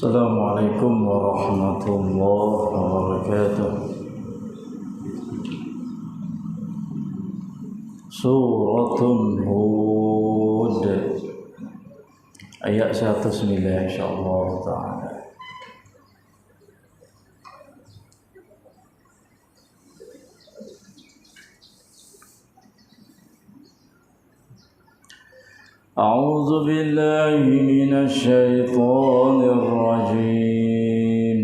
Assalamualaikum warahmatullahi wabarakatuh. Suratun Hud ayat 109 insyaallah taala. أعوذ بالله من الشيطان الرجيم.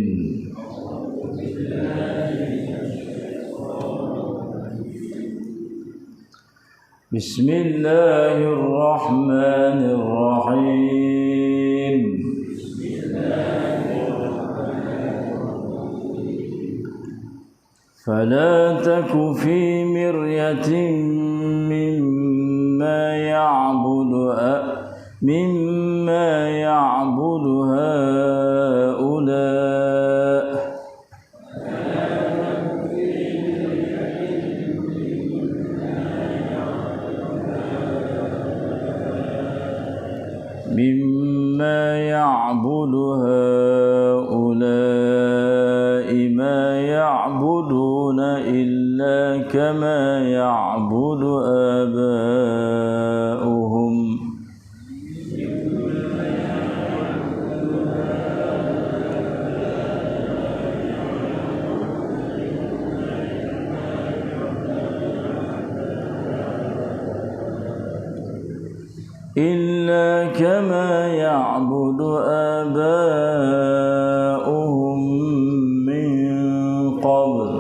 بسم الله الرحمن الرحيم. فلا تك في مرية مما يعبد هؤلاء ما يعبدون إلا كما يعبد آباؤهم من قبل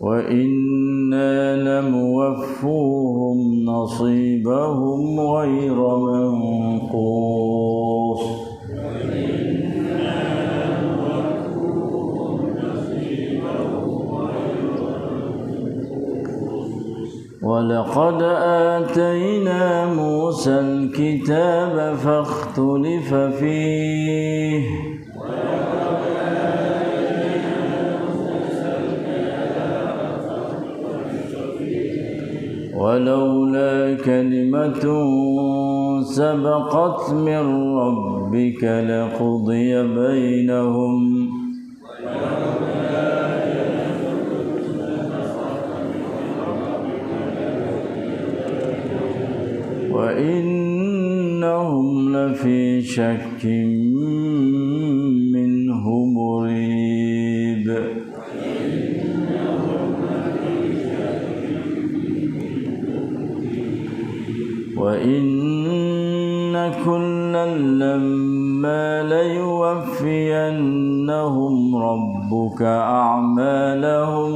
وإنا لموفوهم نصيبهم غير منقوص ولقد آتينا موسى الكتاب فاختلف فيه ولولا كلمة سبقت من ربك لقضي بينهم وإنهم لفي شك منه مريب وإن كلا لما ليوفينهم ربك أعمالهم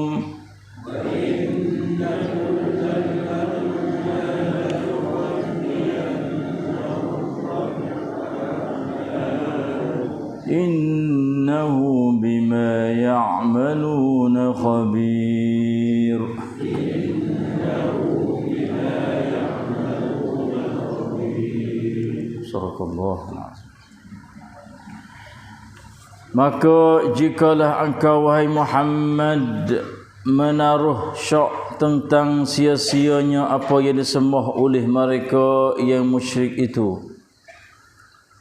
إنه بما يعملون خبير. Maka jikalah engkau wahai Muhammad menaruh syak tentang sia-sianya apa yang disembah oleh mereka yang musyrik itu,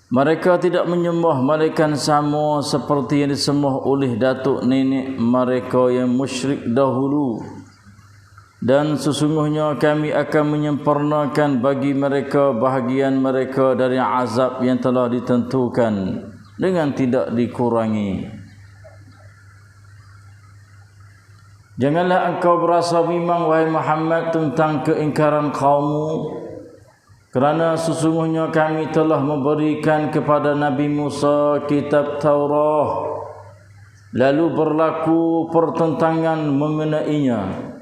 mereka tidak menyembah malaikat sama seperti yang disembah oleh datuk nenek mereka yang musyrik dahulu. Dan sesungguhnya kami akan menyempurnakan bagi mereka bahagian mereka dari azab yang telah ditentukan dengan tidak dikurangi. Janganlah engkau berasa bimbang wahai Muhammad tentang keingkaran kaummu, kerana sesungguhnya kami telah memberikan kepada Nabi Musa kitab Taurat, lalu berlaku pertentangan mengenainya.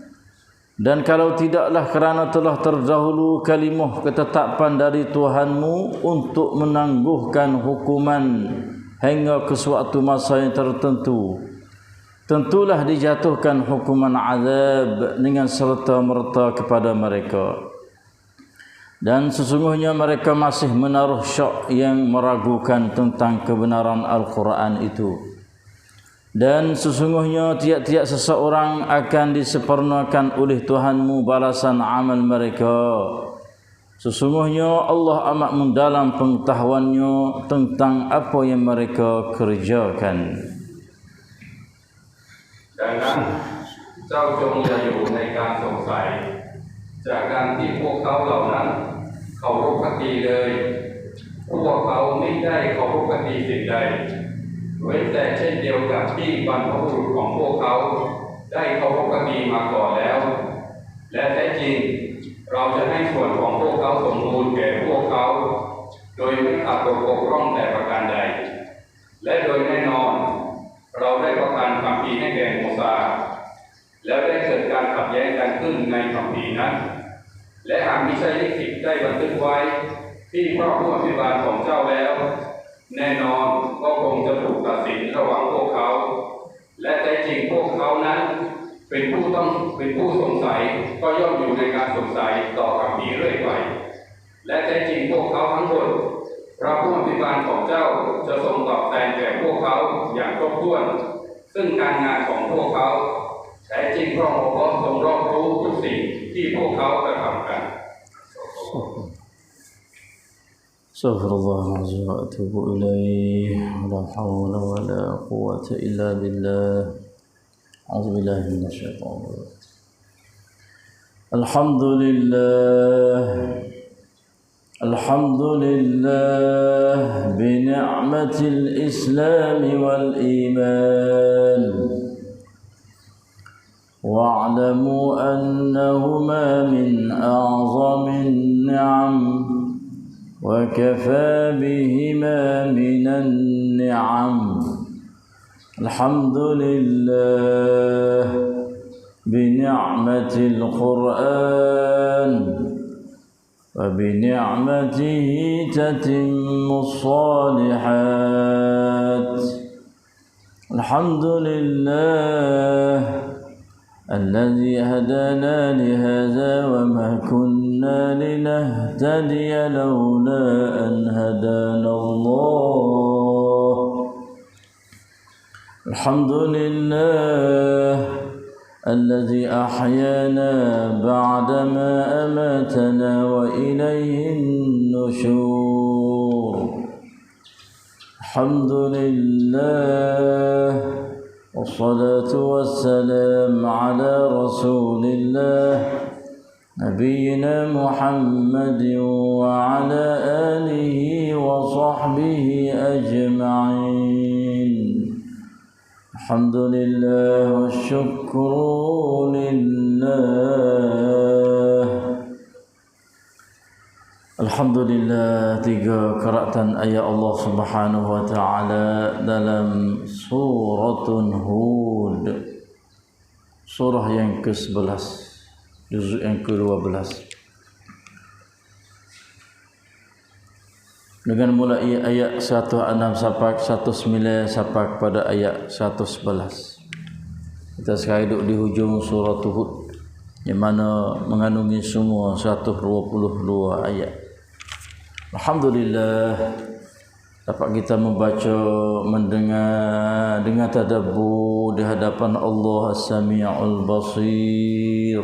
Dan kalau tidaklah kerana telah terdahulu kalimah ketetapan dari Tuhanmu untuk menangguhkan hukuman hingga ke suatu masa yang tertentu, tentulah dijatuhkan hukuman azab dengan serta-merta kepada mereka. Dan sesungguhnya mereka masih menaruh syak yang meragukan tentang kebenaran Al-Quran itu. Dan sesungguhnya tiap-tiap seseorang akan disempurnakan oleh Tuhanmu balasan amal mereka. Sesungguhnya Allah amat mendalam pengetahuannya tentang apa yang mereka kerjakan. ดังนั้นเจ้าจงอย่าอยู่ในการสงสัยจากการที่พวกเขาเหล่านั้นเคารพภักดีเลยพวกเขาไม่ได้เคารพภักดีสิ่งใดเว้นแต่เช่นเดียวกับที่บรรพบุรุษของพวกเขาได้เคารพภักดีมาก่อนแล้วและแท้จริงเราจะให้ส่วนของพวกเขาสมบูรณ์แก่พวกเขาโดยไม่ขาดตกบกพร่องแต่ประการใดและโดยแน่นอนเราได้ประทานคัมภีร์ให้แก่โมซาแล้วได้เกิดการขัดแย้งกันขึ้นในคัมภีร์นั้นและหากมิใช่ลิขิตได้บันทึกไว้ที่พระผู้อภิบาลของเจ้าแล้วแน่นอนก็คงจะถูกตัดสินระหว่างพวกเขาและแท้จริงพวกเขานั้นเป็นผู้สงสัยก็ย่อมอยู่ในการสงสัยต่อคัมภีร์เรื่อยไปและแท้จริงพวกเขาทั้งหมดพระผู้อภิบาลของเจ้าจะทรงตอบแทนแก่พวกเขาอย่างครบถ้วนซึ่งการงานของพวกเขาแท้จริงพระองค์ทรงรอบรู้ทุกสิ่งที่พวกเขากระทำกัน Astaghfirullah wa atubu ilaih. La hawla wa la quwwata illa billah. A'udzubillahi minasyaitonir rajim. Alhamdulillah. Alhamdulillah bi ni'matil Islam wal iman. Wa'lamu annahuma min a'zamin ni'am. وكفى بهما من النعم الحمد لله بنعمة القرآن وبنعمته تتم الصالحات الحمد لله الذي هدانا لهذا وما كنا لنهتدي لولا أن هدانا الله الحمد لله الذي أحيانا بعدما أماتنا وإليه النشور الحمد لله والصلاة والسلام على رسول الله نبينا محمد وعلى آله وصحبه أجمعين الحمد لله والشكر لله Alhamdulillah, 3 keratan ayat Allah Subhanahu wa taala dalam suratun Hud, surah yang ke-11, juzuk yang ke-12. Dengan mulai ayat 106 sampai 109 sampai pada ayat 111. Kita sekarang duduk di hujung surah Hud yang mana mengandungi semua 122 ayat. Alhamdulillah dapat kita membaca, mendengar, dengar tadabbur di hadapan Allah As-Sami'ul Basir,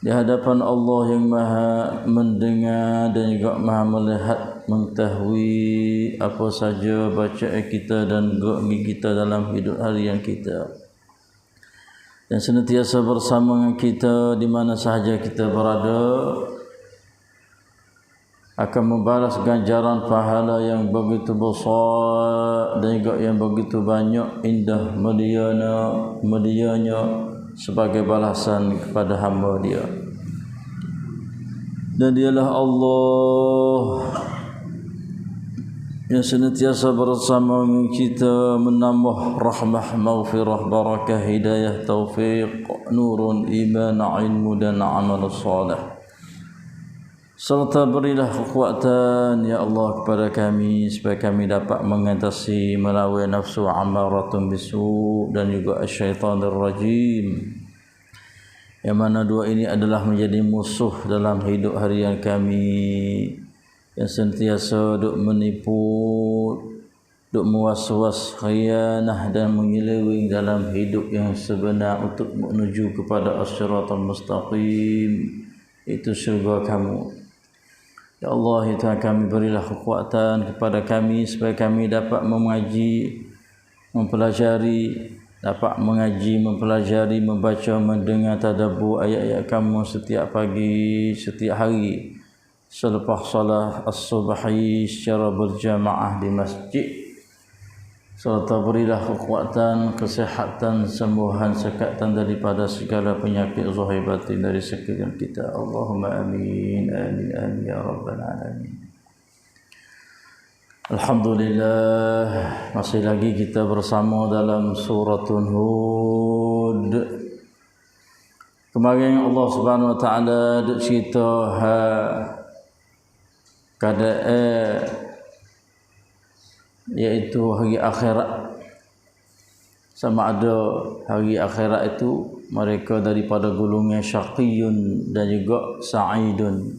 di hadapan Allah yang Maha mendengar dan juga Maha melihat, mengetahui apa saja bacaan kita dan gerak kita dalam hidup harian kita, dan senantiasa bersama dengan kita di mana sahaja kita berada, akan membalas ganjaran pahala yang begitu besar dan juga yang begitu banyak indah mulianya sebagai balasan kepada hamba dia. Dan dialah Allah yang senantiasa bersama dengan kita, menambah rahmah, maghfirah, barakah, hidayah, taufiq, nurun, iman, ilmu dan amal salih. Serta berilah kekuatan ya Allah kepada kami supaya kami dapat mengatasi melalui nafsu amaratun bisu dan juga syaitanir rajim, yang mana dua ini adalah menjadi musuh dalam hidup harian kami, yang sentiasa duk menipu duk muwas-was khianah dan menyeleweng dalam hidup yang sebenar untuk menuju kepada as-siratal mustaqim, itu syurga kamu. Ya Allah, ya Tuhan kami, berilah kekuatan kepada kami supaya kami dapat mengaji, mempelajari, membaca, mendengar, tadabbur ayat-ayat kamu setiap pagi, setiap hari selepas salat as-subhi secara berjamaah di masjid. Serta berilah kekuatan, kesehatan, sembuhan, sekatan daripada segala penyakit zahir batin dari sekalian kita. Allahumma amin, amin, amin ya rabbal alamin. Alhamdulillah, masih lagi kita bersama dalam suratun Hud. Kemarin Allah Subhanahu wa taala dak cerita keadaan iaitu hari akhirat. Sama ada hari akhirat itu mereka daripada golongan syaqiyun dan juga sa'idun.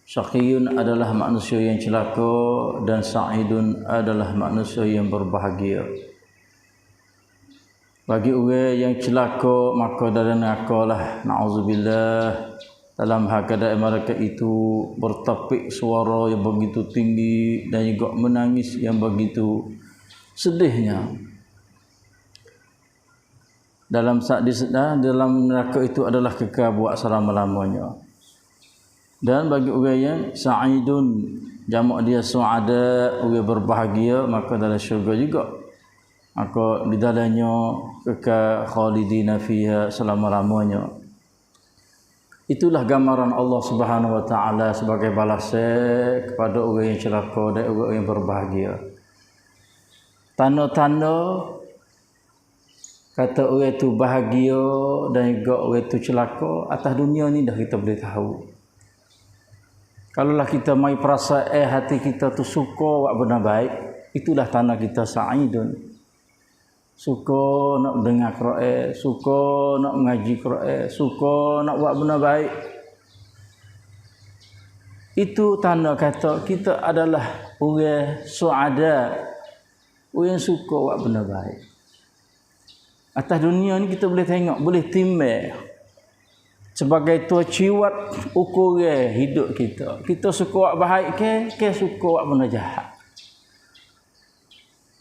Syaqiyun adalah manusia yang celaka dan sa'idun adalah manusia yang berbahagia. Bagi orang yang celaka maka dalam neraka, na'udzubillah. Dalam keadaan mereka itu bertapik suara yang begitu tinggi dan juga menangis yang begitu sedihnya. Dalam neraka itu adalah kekal buat selama-lamanya. Dan bagi orang yang sa'idun, jamak dia su'ada, orang berbahagia, maka dalam syurga juga. Maka di dalamnya kekal khalidina fiha selama-lamanya. Itulah gambaran Allah Subhanahu wa taala sebagai balasan kepada orang yang celaka dan orang yang berbahagia. Tanda-tanda kata orang itu bahagia dan juga orang itu celaka atas dunia ni dah kita boleh tahu. Kalaulah kita mai perasaan hati kita tu suka buat benda baik, itulah tanda kita sa'idun. Suka nak dengar Quran, suka nak mengaji Quran, suka nak buat benda baik. Itu tanda kata kita adalah orang suada, orang yang suka buat benda baik. Atas dunia ni kita boleh tengok, boleh timbang sebagai tua ciwat ukuran hidup kita. Kita suka buat baik ke suka buat benda jahat.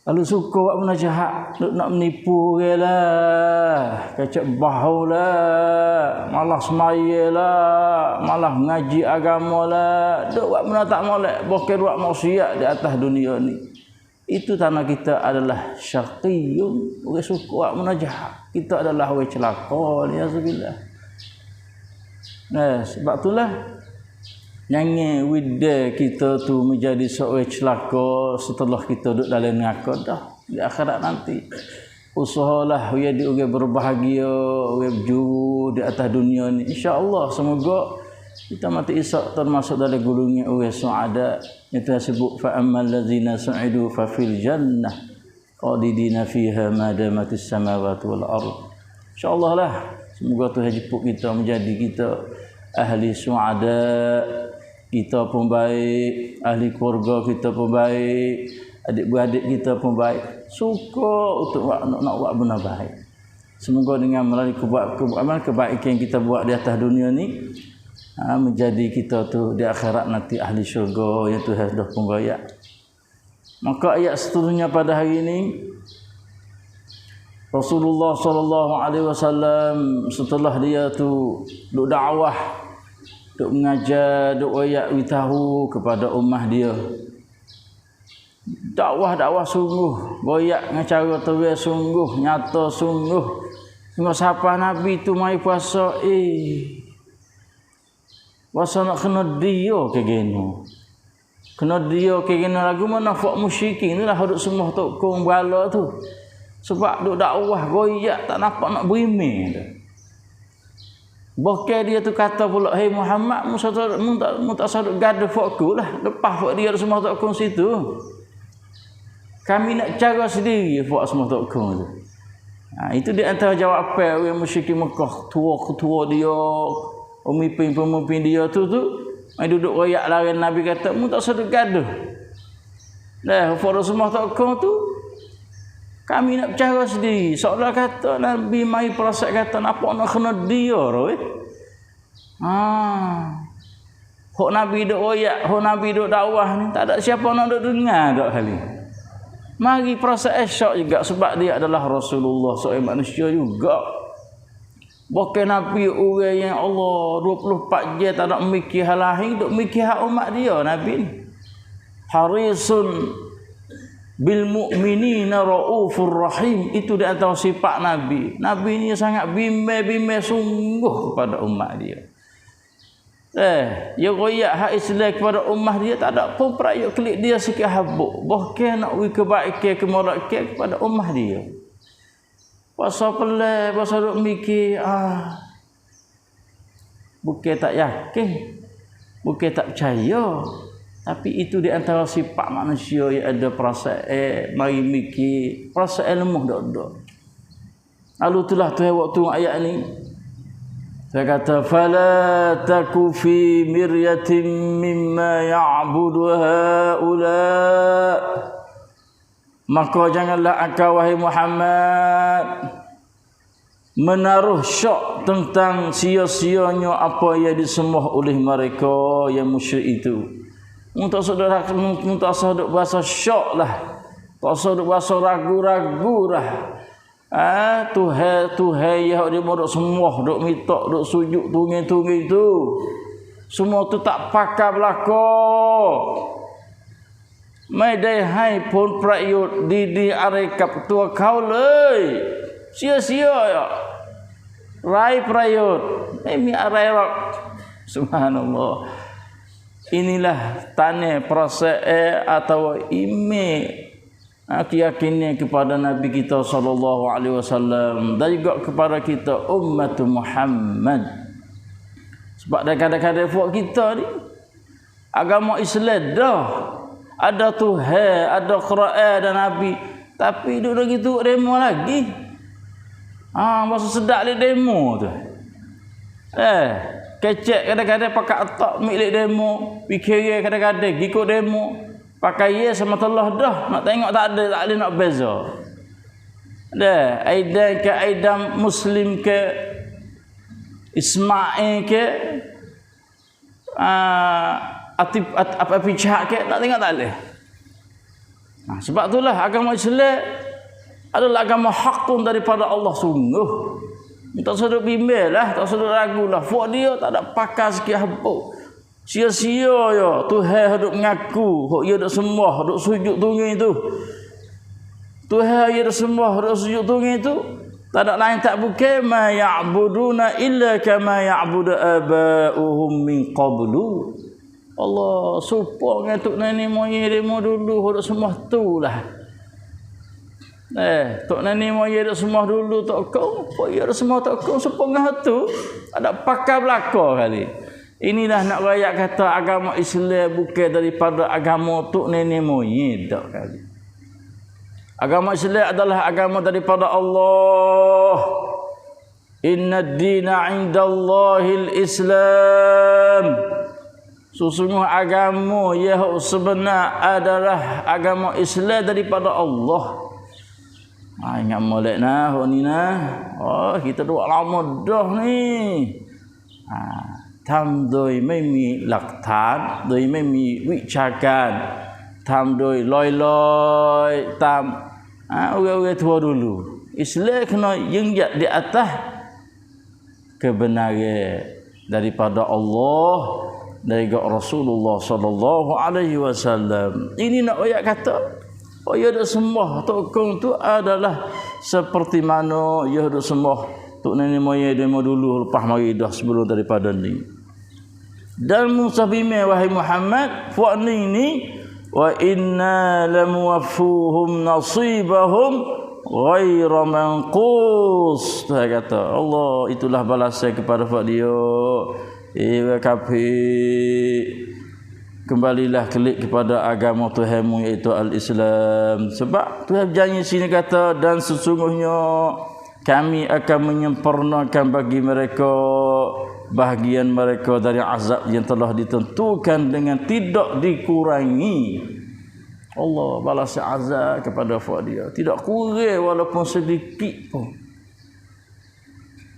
Kalau suka buat benda jahat, nak menipu orang lah, kecek bahu lah, malah semaya lah, malah mengaji agama lah, duk buat benda tak molek, bukan buat maksiat di atas dunia ni. Itu tanda kita adalah syaqiyun, orang suka buat benda jahat. Kita adalah orang celaka, alhamdulillah. Nah, sebab itulah jangan wida kita tu menjadi seorang celaka setelah kita duduk dalam neraka dah di akhirat nanti. Usahalah jadi orang berbahagia, orang berjuru di atas dunia ni. Insya-Allah semoga kita mati isak termasuk dalam golongan orang suada. Itu disebut fa ammal ladzina su'idu fa fil jannah khalidina fiha ma damatis samawati wal ard. Insya-Allah lah semoga Tuhan jemput kita menjadi kita ahli suada. Kita pun baik, ahli keluarga kita pun baik, adik-beradik kita pun baik. Suka untuk nak buat benda baik. Semoga dengan melalui kebaikan yang kita buat di atas dunia ni, menjadi kita tu di akhirat nanti ahli syurga yang Tuhan dah pun royak. Maka ayat seterusnya pada hari ini, Rasulullah SAW setelah dia tu duk dakwah, duk mengajar, duk royak beritahu kepada ummah dia. Dakwah sungguh, royak dengan cara terang sungguh, nyata sungguh. Sehingga siapa Nabi tu mai puasa, puasa nak kena dia ke gini. Kena dia ke gini lagu mana fak musyrikin ni lah duk semua tok kong berala tu. Sebab duk dakwah royak tak nampak nak berimeh dah. Bahkan dia tu kata pula, "Hei Muhammad, mu tak sadut gaduh fakku lah. Lepas fak dia semua tok kong situ. Kami nak cara sendiri fak semua tok kong tu." Itu di antara jawapan orang musyrikin Mekah, tua-tua dia, pemimpin dia tu mai duduk royak lawan Nabi kata, "Mu tak sadut gaduh." Dah fak semua tok kong tu Kami nak bercara sendiri. Seolah kata Nabi mai proses kata apa nak kena dia roh. Hok Nabi duk oyak, hok Nabi duk dakwah ni tak ada siapa nak duk dengar dak kali. Mari proses esok juga sebab dia adalah Rasulullah, seorang manusia juga. Bukan Nabi orang yang Allah 24 jam tak nak mikir hal lain, duk mikir hak umat dia Nabi ni. Harisun bil mu'minina raufur rahim, itu di antara sifat Nabi. Nabi ni sangat bimbang sungguh kepada umat dia. Dia royak hak Islam kepada umat dia, tak ada pun perayuk klik dia sikit habuk. Bahkan nak beri kebaikan kemalakan kepada umat dia. Pasal pelik, pasal duk mikir, bukan tak yakin, bukan tak percaya. Tapi itu di antara sifat manusia yang ada perasaan, mari mikir, perasaan lemah dak. Lalu itulah tu waktu ayat ni. Saya kata fala taku fi miryatin mimma ya'budu haula. Maka janganlah engkau wahai Muhammad menaruh syak tentang sia-sianya apa yang disembah oleh mereka yang musyrik itu. Untuk saudara untuk asal bahasa syok lah. Tak asal bahasa ragu-ragu lah. Tuhai yang dia mau duk semua, duk minta, duk sujud tungi-tungi tu. Semua tu tak pakai belakang. Mai dai hai pun prayut di arekap tua kau lei. Sia-sia ya. Rai prayut. Mi arerak. Subhanallah. Inilah tanya proses atau keyakinan kepada Nabi kita sallallahu alaihi wasallam dan juga kepada kita umat Muhammad. Sebab kadang-kadang buat kita ni agama Islam dah ada Tuhan, ada Quran dan Nabi, tapi duk gitu demo lagi. Masa sedap le demo tu. Kecek kadang-kadang pakai otak milik demo, fikir kadang-kadang ikut demo, pakai ye sama Allah dah, nak tengok tak ada nak beza. Dah, aidan ke aidan Muslim ke Ismail ke apa pihak ke tak tengok tak ada. Sebab itulah agama Islam adalah agama hak pun daripada Allah sungguh. Tak sedut bimbel lah, tak sedut ragu lah. Fok dia tak ada pakar sikit habuk. Sia-sia ya. Tuhan duk mengaku. Fok dia duk sembah, duk sujud tungi tu. Tuhan dia duk sembah, duk sujud tungi tu. Tak ada lain tak bukan. Ma ya'buduna illa kama ya'budu aba'uhum min qablu. Allah supaya ngatuk nenek moyang demo dulu. Duk sembah tu lah. Tok nani moye dak semua dulu tok kau, poye dak semua tok kau sepengah tu ada pakar belaka kali. Inilah nak rakyat kata agama Islam bukan daripada agama tok nani moye dak kali. Agama Islam adalah agama daripada Allah. Inna ad-dina 'indallahil Islam. Sesungguhnya agama yang sebenar adalah agama Islam daripada Allah. Ingat molek nah, ni nah. Kita dua lama dah ni. Tham doi mai mi lạc thán, doi mai mi vichakan. Tham doi loi-loi, tam orang-orang tua dulu. Islam kena jenjak di atas kebenaran daripada Allah, dari Rasulullah sallallahu alaihi wasallam. Ini nak ayat kata ya dak sembah tokong tu adalah seperti mana ya dak sembah tok nenek moyang demo dulu lepas mari dah sebelum daripada ni. Dan musabime wahai Muhammad fa ni wa inna lamuwaffuhum nasibahum ghaira manqus. Dia kata Allah itulah balasan kepada dia. Kafir, kembalilah kelik kepada agama Tuhanmu iaitu al-Islam. Sebab Tuhan berjanji sini kata dan sesungguhnya kami akan menyempurnakan bagi mereka bahagian mereka dari azab yang telah ditentukan dengan tidak dikurangi. Allah balas azab kepada fuad dia, tidak kurang walaupun sedikit pun.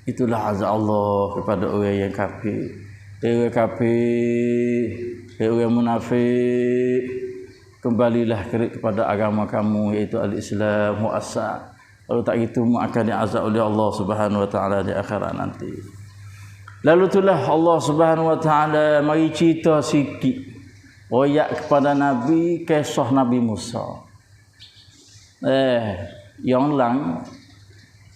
Itulah azab Allah kepada orang yang kafir. Orang kafir, orang munafik, kembalilah kepada agama kamu, iaitu al-Islam mu'assa. Kalau tak gitu akan diazab oleh Allah Subhanahu wa taala di akhirat nanti. Lalu itulah Allah Subhanahu wa taala mari cerita sikit royak kepada Nabi, kisah Nabi Musa. Yang lang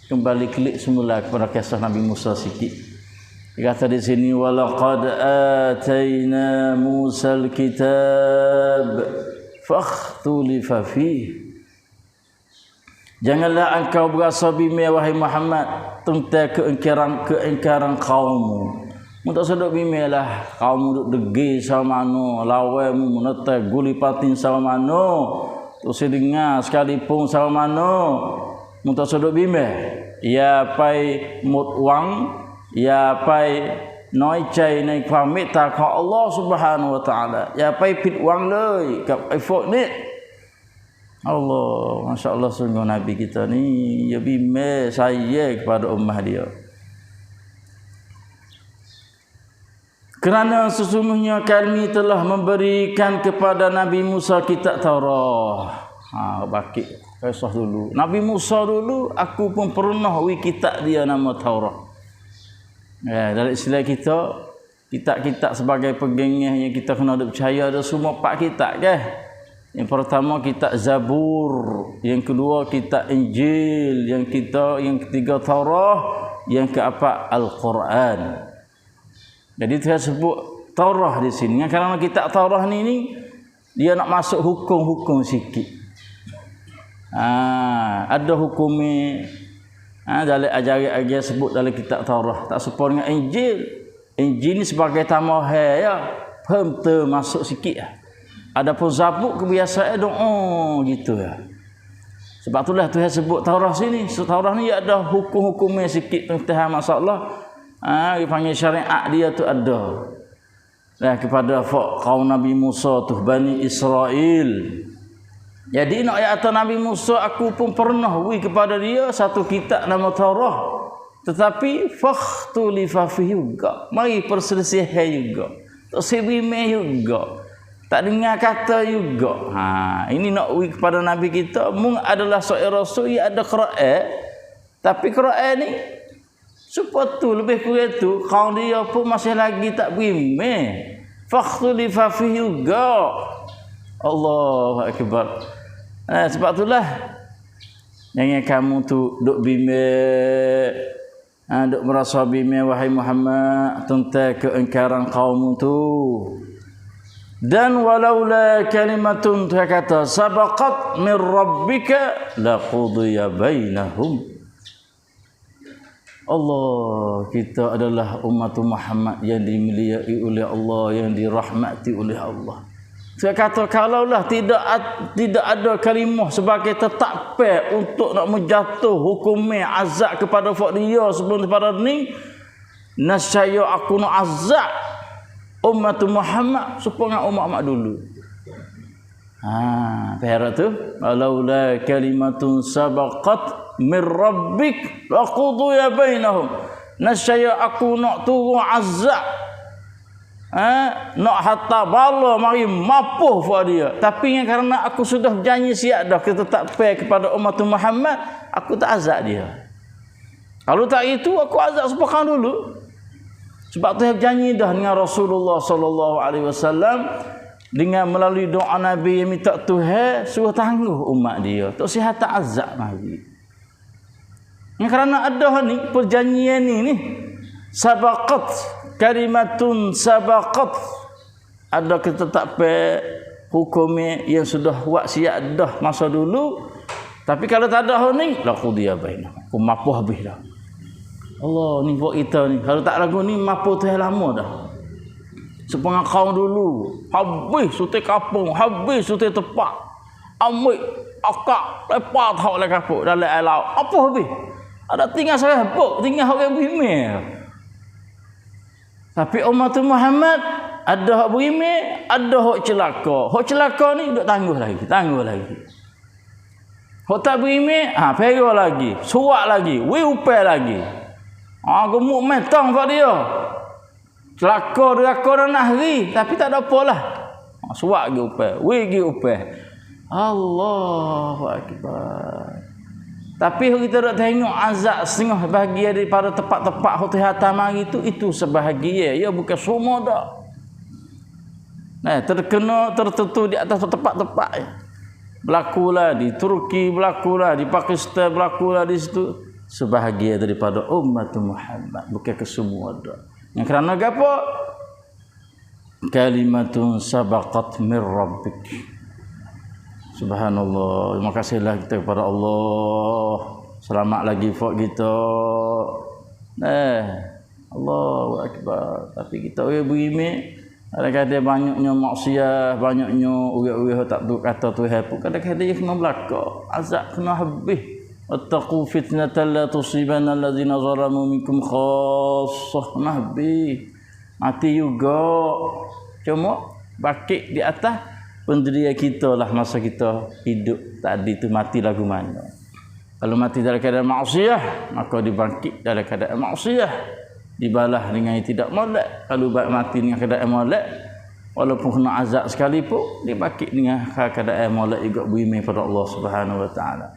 kembali klik semula kepada kisah Nabi Musa sikit. Dia kata di sini walaqad atayna Musal kitab fakhtulifa fihi. Janganlah engkau berasa bimbang wahai Muhammad tentang keingkaran kaummu. Mu tak sedok bimbanglah kaum duk degi sama mano, lawanmu menetai gulipatin sama mano, terus dengar sekalipun sama mano. Mu tak sedok bimbang. Ya pai mut wang, ya pai nói chayในความเมตตาของ Allah Subhanahu wa taala. Ya paiผิดหวังเลยกับไอ้พวกนี้ Allah, Masya Allah sungguh Nabi kita ni ya bimbang saya kepada ummah dia. Kerana sesungguhnya kami telah memberikan kepada Nabi Musa kitab Taurat. Bakit kisah dulu. Nabi Musa dulu aku pun pernah wi kitab dia nama Taurat. Ya, dalam istilah kita kitab-kitab sebagai pegangnya yang kita kena percaya ada semua 4 kitab ke? Yang pertama kitab Zabur, yang kedua kitab Injil, yang ketiga Taurat, yang keempat Al-Quran. Jadi saya sebut Taurat di sini. Kerana kitab Taurat ni dia nak masuk hukum-hukum sikit. Ada hukumnya dalam ajaran sebut dalam kitab Taurat. Tak serupa dengan Injil. Injil ni sebagai tambahan ya, pem masuk sikit lah. Adapun Zabur kebiasaan doa gitu ya. Sebab itulah Tuhan sebut Taurat sini. So, Taurat ni ada hukum-hukumnya sikit tentang masalah. Dipanggil syariat dia tu ada. Kepada kaum Nabi Musa tu Bani Israel. Jadi nak ayat Nabi Musa aku pun pernah beri kepada dia satu kitab nama Taurat. Tetapi fakhtulifa fihi juga. Mari perselisihan juga. Tak sebimeh juga. Tak dengar kata juga. Ini nak beri kepada Nabi kita. Mung adalah seorang rasul yang ada Quran. Tapi Quran ni supaya tu lebih kurang tu kaum dia pun masih lagi tak berimeh. Fakhtulifa fihi juga. Allahu akbar. Sebab itulah jangan kamu tu duk bimbang, duk merasa bimbang wahai Muhammad tentang keingkaran kaum tu. Dan walaula kalimatun kata sabaqat min rabbika laqudiya bainahum. Allah, kita adalah umat Muhammad yang dimuliai oleh Allah, yang dirahmati oleh Allah. Saya kata kalaulah tidak ada kalimah sebagai tetap untuk nak menjatuh hukumnya azab kepada dia sebelum daripada ni, nascaya aku nak azab umat Muhammad supaya umat dulu. Perak tu walaula kalimatun sabaqat min rabbik laqudiya bainahum. Nascaya aku nak turun azab, nak hatta bala mari mapuh pada dia. Tapi kerana aku sudah berjanji siap dah kita tak kepada umat Muhammad, aku tak azab dia. Kalau tak itu aku azab sepakan dulu. Sebab tu berjanji dah dengan Rasulullah sallallahu alaihi wasallam dengan melalui doa Nabi yang minta Tuhan suruh tangguh umat dia. Tak sihat tak azab Nabi. Kerana ada ni perjanjian ni sabaqat kalimatun sabaqat, ada ketetapan hukumnya yang sudah buat siap dah masa dulu. Tapi kalau tak ada ni laqudiya bainahum. Aku mapuh habis dah. Allah ni buat kita ni. Kalau tak lagu ni mapuh tu lama dah. Sepengah kaum dulu habis sutai kapung, habis sutai tepak, ambil akak lepas hak le kapuk dalam air laut. Apa habis? Ada tinggal serabut, tinggal orang bimel. Tapi umat Muhammad ada hak berimik, ada hak celaka. Hak celaka ni duk tangguh lagi. Hak tak berimik, perah lagi, suak lagi, upah lagi. Gemuk metang kat dia. Celaka deraka dah nak hari, tapi tak ada apalah. Suak gi upah, gi upah. Allahu akbar. Tapi kita nak tengok azab setengah bahagia daripada tempat-tempat hotel hatam hari itu sebahagia. Ya bukan semua dah. Terkena tertentu di atas tempat-tempat. Berlakulah di Turki, berlakulah di Pakistan, berlakulah di situ. Sebahagia daripada umat Muhammad. Bukan kesemua dah. Yang kerana apa? Kalimatun sabaqat min rabbik. Subhanallah. Terima kasihlah kita kepada Allah. Selamat lagi fak kita. Allahu akbar. Tapi kita orang berimik, kadang-kadang banyaknya maksiat, banyaknya orang-orang tak tahu kata Tuhan pun kadang-kadang dia kena belaka. Azab kena habis. Wattaqu fitnatan la tusibanna allazina zalamu minkum khassah. Kena habis. Mati juga. Cuma bakit di atas pendirian kita lah masa kita hidup tadi tu mati lagu mana. Kalau mati dalam keadaan maksiat, maka dibangkit dalam keadaan maksiat, dibalah dengan yang tidak molek. Kalau mati dengan keadaan molek, walaupun kena azab sekalipun, dibangkit dengan keadaan molek juga beriman pada Allah Subhanahu wa taala.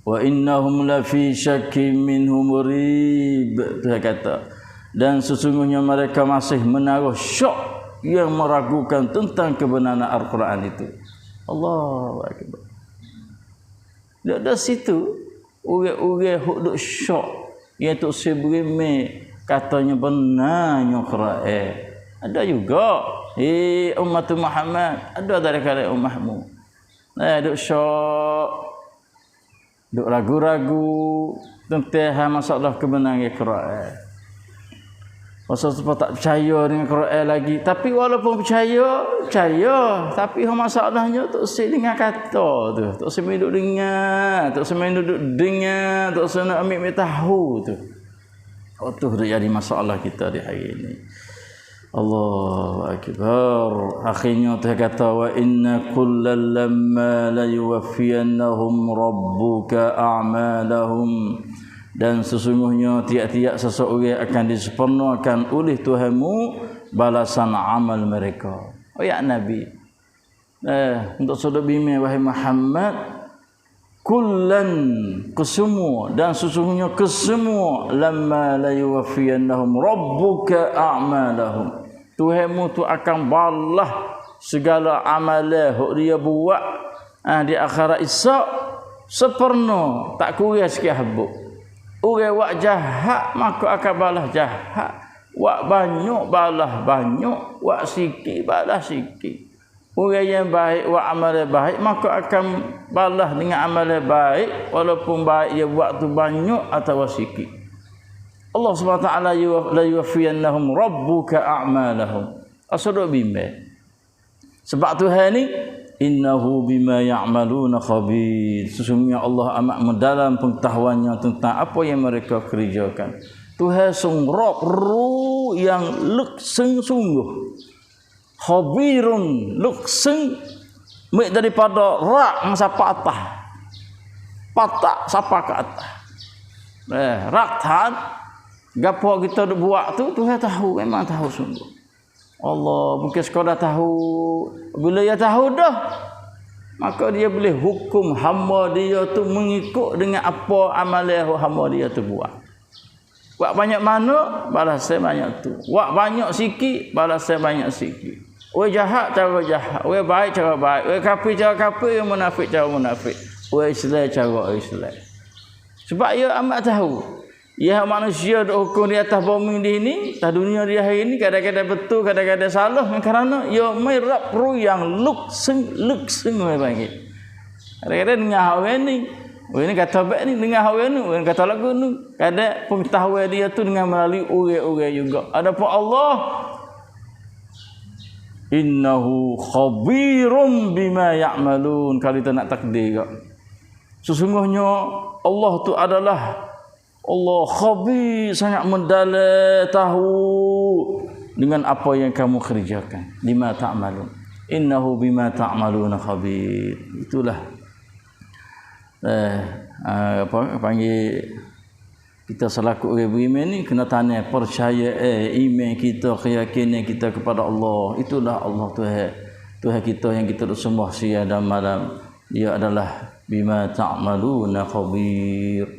Wa innahum la fi syakkin minhu murib. Dia kata, dan sesungguhnya mereka masih menaruh syak yang meragukan tentang kebenaran Al-Quran itu. Allahu akbar. Dari situ orang-orang hok duk syok yang tok sebrimik katanya benarnya Quran. Ada juga umat Muhammad, ada dari kalangan umatmu. Duk syok, duk ragu-ragu tentang masalah kebenaran Quran. Pasal sebab tak percaya dengan Quran lagi. Tapi walaupun percaya. Tapi masalahnya tak usah dengan kata tu. Tak usah duduk dengar. Tak usah duduk dengar. Tak usah nak ambil tahu tu. Tu jadi masalah kita di hari ini. Allahu akbar. Akhirnya Tuhan kata wa inna kullal lamma la yuwaffiyannahum rabbuka a'malahum. Dan sesungguhnya tiap-tiap seseorang akan disempurnakan oleh Tuhanmu balasan amal mereka. Oh ya Nabi. Untuk saudara bimi wahai Muhammad, kullan kesemua dan sesungguhnya kesemua lamma la yuwaffiyannahum rabbuka a'malahum. Tuhanmu tu akan balas segala amalan yang dia buat di akhirat esok sempurna, tak kurang sikit habuk. Orang wak jahat maka akan balas jahat. Wak banyak balas banyak, wak sikit balas sikit. Orang yang baik wak amal baik maka akan balas dengan amal baik walaupun baik dia buat tu banyak atau sikit. Allah Subhanahu wa taala la yuwaffiyannahum rabbuka a'malahum. Asal bimbang. Sebab Tuhan ni innahu bima ya'maluna khabir. Sesungguhnya Allah amat mendalam pengetahuannya tentang apa yang mereka kerjakan. Tuhan sungguh ru yang lekseng sungguh. Khabirun lekseng mek daripada rak masa patah. Patah siapa ke atas. Rak tan gapo kita buat tu Tuhan tahu, memang tahu sungguh. Allah mungkin sekadar tahu. Bila dia tahu dah, maka dia boleh hukum hamba dia tu mengikut dengan apa amalan hamba dia tu buat. Buat banyak mana, balas saya banyak tu. Buat banyak sikit, balas saya banyak sikit. Orang jahat cara jahat, orang baik cara baik, orang kafir cara kafir, orang munafik cara munafik, orang Islam cara Islam. Sebab dia amat tahu. Ya manusia duk hukum di atas bumi ini, atas dunia di hari ini kadang-kadang betul, kadang-kadang salah kerana ya merap ru yang lukseng panggil. Kadang-kadang dengar orang ni kata baik ni, dengar orang ni kata lagu ni. Kadang pengetahuan dia tu dengan melalui orang-orang juga. Adapun Allah innahu khabirum bima ya'malun. Kalau kita nak takdir juga. Sesungguhnya Allah tu adalah Allah khabir, sangat mendalam tahu dengan apa yang kamu kerjakan. Lima ta'malun. Innahu bima ta'maluna khabir. Itulah panggil kita selaku orang beriman ni kena tanam percaya iman kita, keyakinan kita kepada Allah. Itulah Allah Tuhan kita yang kita sembah siang dan malam. Dia adalah bima ta'maluna khabir.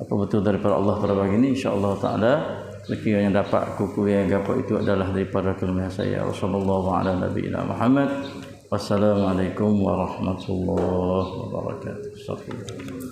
Apa betul daripada Allah pada pagi ini, insya-Allah taala sekiranya yang dapat kuku yang gapo itu adalah daripada kelemahan saya. Wassallallahu ala nabiyina Muhammad. Wassalamualaikum warahmatullahi wabarakatuh. Astagfirullah.